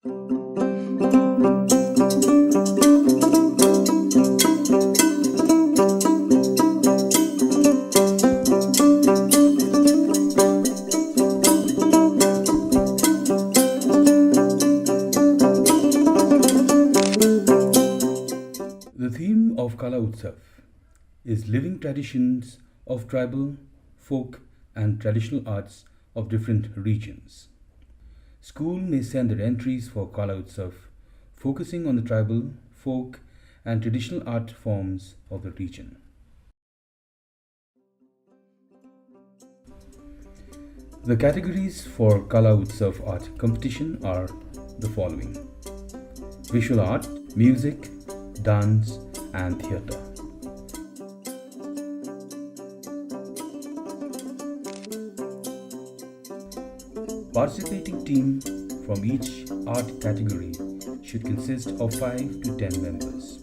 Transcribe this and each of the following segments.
The theme of Kala Utsav is living traditions of tribal, folk, and traditional arts of different regions. School may send their entries for Kala Utsav, focusing on the tribal, folk, and traditional art forms of the region. The categories for Kala Utsav art competition are the following: visual art, music, dance, and theatre. Participating team from each art category should consist of 5 to 10 members.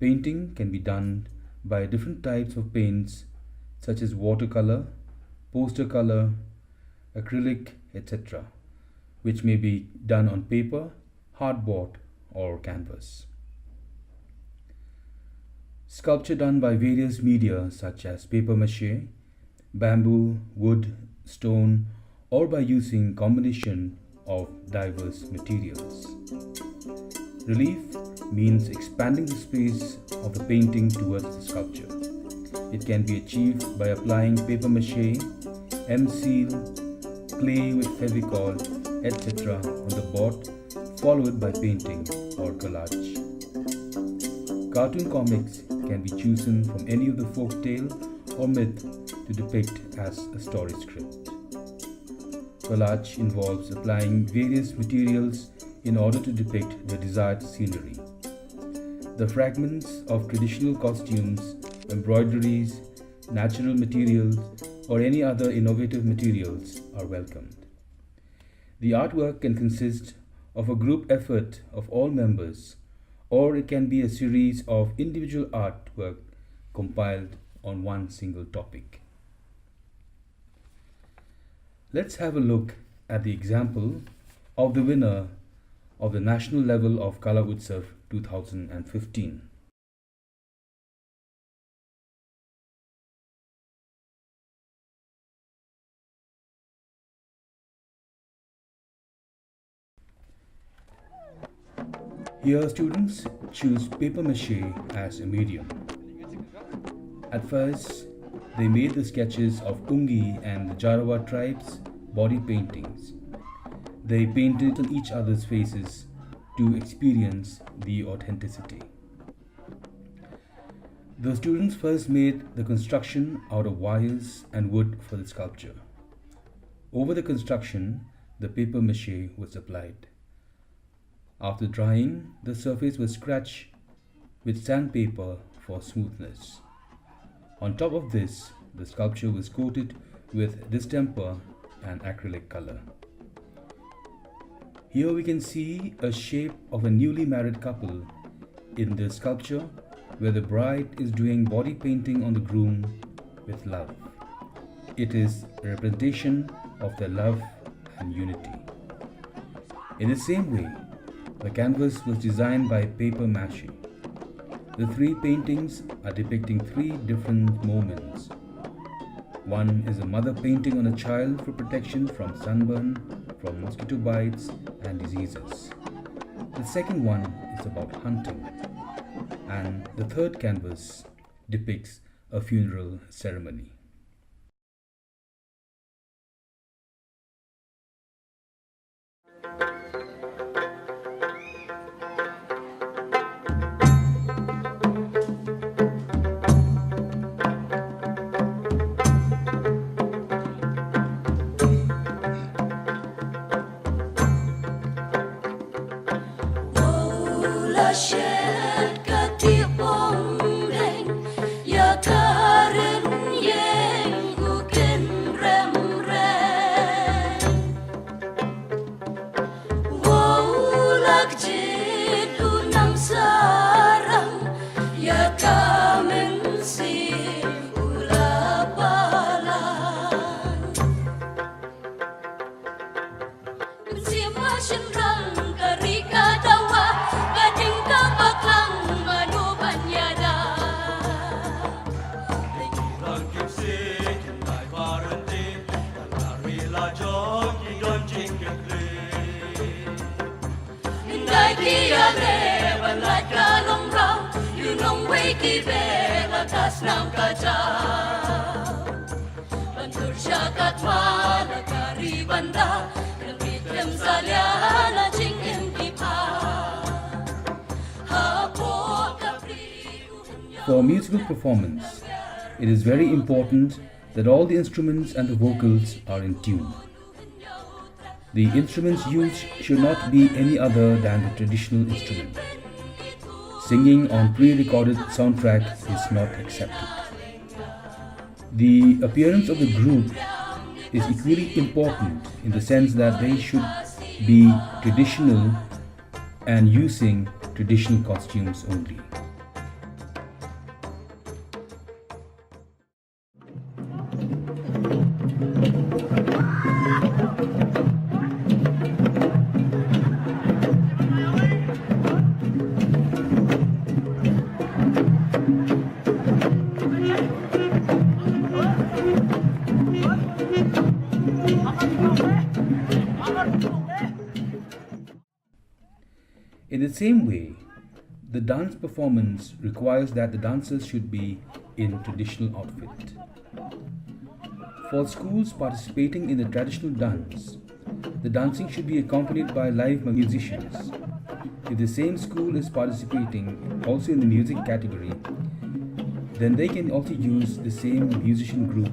Painting can be done by different types of paints such as watercolor, poster color, acrylic, etc., which may be done on paper, hardboard, or canvas. Sculpture done by various media such as paper mache, bamboo, wood, stone, or by using combination of diverse materials. Relief means expanding the space of the painting towards the sculpture. It can be achieved by applying paper mache, M-seal, clay with fevicol, etc. on the board, followed by painting or collage. Cartoon comics can be chosen from any of the folk tale or myth to depict as a story script. Collage involves applying various materials in order to depict the desired scenery. The fragments of traditional costumes, embroideries, natural materials, or any other innovative materials are welcomed. The artwork can consist of a group effort of all members, or it can be a series of individual artwork compiled on one single topic. Let's have a look at the example of the winner of the national level of Kala Utsav 2015. Here students choose paper mache as a medium. At first, they made the sketches of Ungi and the Jarawa tribes' body paintings. They painted on each other's faces to experience the authenticity. The students first made the construction out of wires and wood for the sculpture. Over the construction, the paper mache was applied. After drying, the surface was scratched with sandpaper for smoothness. On top of this, the sculpture was coated with distemper and acrylic color. Here we can see a shape of a newly married couple in the sculpture where the bride is doing body painting on the groom with love. It is a representation of their love and unity. In the same way, the canvas was designed by paper mache. The three paintings are depicting three different moments. One is a mother painting on a child for protection from sunburn, from mosquito bites and diseases. The second one is about hunting. And the third canvas depicts a funeral ceremony. Kati bong reng ya tharen yeng nung wakey bela tas ng kaja. Bantur siya katwala karibanda, nabitem salyana chingin kipa. For musical performance, it is very important that all the instruments and the vocals are in tune. The instruments used should not be any other than the traditional instrument. Singing on pre-recorded soundtrack is not accepted. The appearance of the group is equally important in the sense that they should be traditional and using traditional costumes only. In the same way, the dance performance requires that the dancers should be in traditional outfit. For schools participating in the traditional dance, the dancing should be accompanied by live musicians. If the same school is participating also in the music category, then they can also use the same musician group.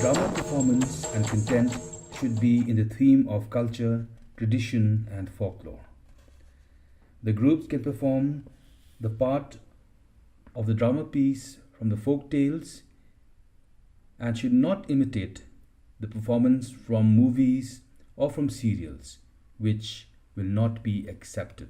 Drama performance and content should be in the theme of culture, tradition, and folklore. The groups can perform the part of the drama piece from the folk tales and should not imitate the performance from movies or from serials, which will not be accepted.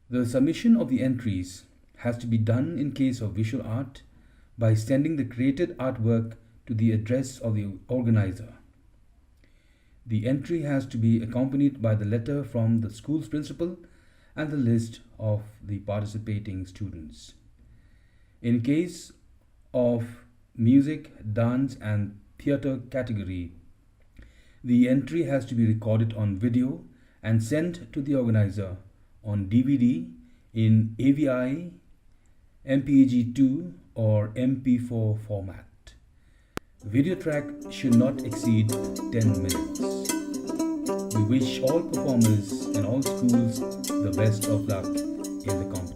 The submission of the entries has to be done in case of visual art by sending the created artwork to the address of the organizer. The entry has to be accompanied by the letter from the school's principal and the list of the participating students. In case of music, dance, and theatre category, the entry has to be recorded on video and sent to the organizer on DVD in AVI, MPEG-2 or MP4 format. The video track should not exceed 10 minutes. We wish all performers in all schools the best of luck in the competition.